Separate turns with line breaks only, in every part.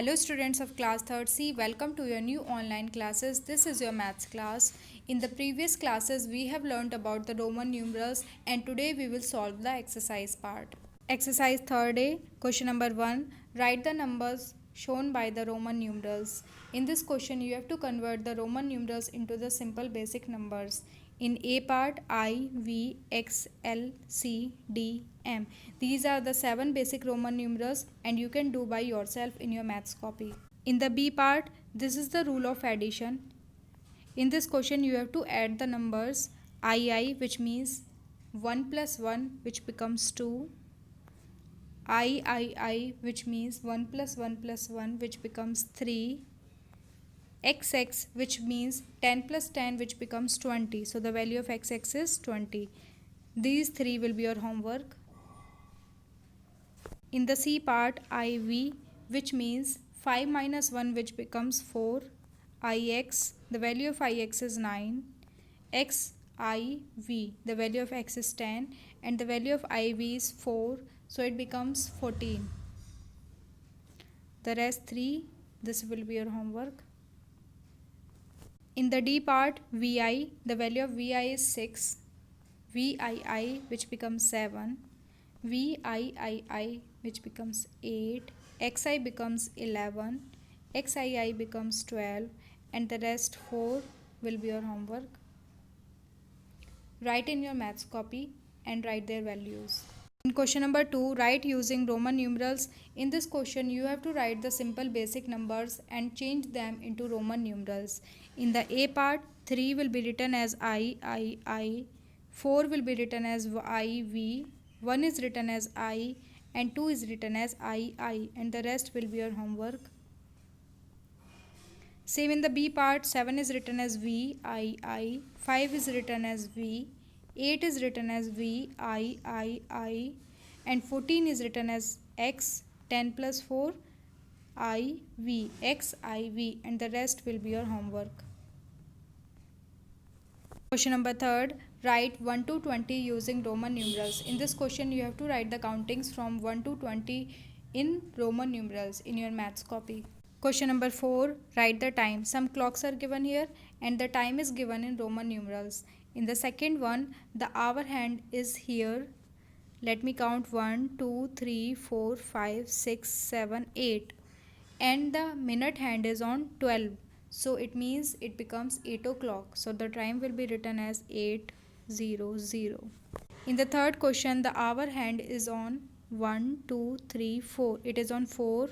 Hello students of class 3rd C, welcome to your new online classes. This is your maths class. In the previous classes we have learnt about the Roman numerals and today we will solve the exercise part. Exercise 3rd A, question number 1. Write the numbers shown by the Roman numerals. In this question you have to convert the Roman numerals into the simple basic numbers. In A part, I, V, X, L, C, D, M. These are the 7 basic Roman numerals and you can do by yourself in your maths copy. In the B part, this is the rule of addition. In this question you have to add the numbers II, which means 1 plus 1, which becomes 2. III, which means 1 plus 1 plus 1, which becomes 3. XX, which means 10 plus 10, which becomes 20. So the value of XX is 20. These three will be your homework. In the C part, IV, which means 5 minus 1, which becomes 4. IX, the value of IX is 9. XIV, the value of X is 10 and the value of IV is 4. So it becomes 14. The rest 3, this will be your homework. In the D part, VI, the value of VI is 6. VII, which becomes 7. VIII, which becomes 8. XI becomes 11. XII becomes 12. And the rest 4 will be your homework. Write in your maths copy and write their values. In question number 2, write using Roman numerals. In this question, you have to write the simple basic numbers and change them into Roman numerals. In the A part, 3 will be written as I, 4 will be written as IV, 1 is written as I, and 2 is written as II, and the rest will be your homework. Same in the B part, 7 is written as VII, 5 is written as V, 8 is written as VIII, and 14 is written as X, 10 plus 4, IV, XIV, and the rest will be your homework. Question number 3rd, write 1 to 20 using Roman numerals. In this question, you have to write the countings from 1 to 20 in Roman numerals in your maths copy. Question number 4, write the time. Some clocks are given here and the time is given in Roman numerals. In the second one, the hour hand is here. Let me count 1, 2, 3, 4, 5, 6, 7, 8. And the minute hand is on 12. So it means it becomes 8 o'clock. So the time will be written as 8:00. In the third question, the hour hand is on 1, 2, 3, 4. It is on 4.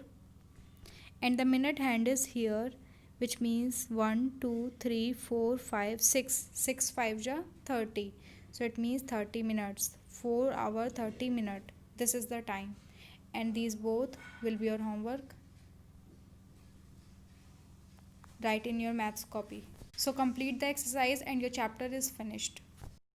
And the minute hand is here, which means 1, 2, 3, 4, 5, 6. 6 5 ja 30. So it means 30 minutes. 4 hour 30 minute. This is the time. And these both will be your homework. Write in your maths copy. So complete the exercise and your chapter is finished.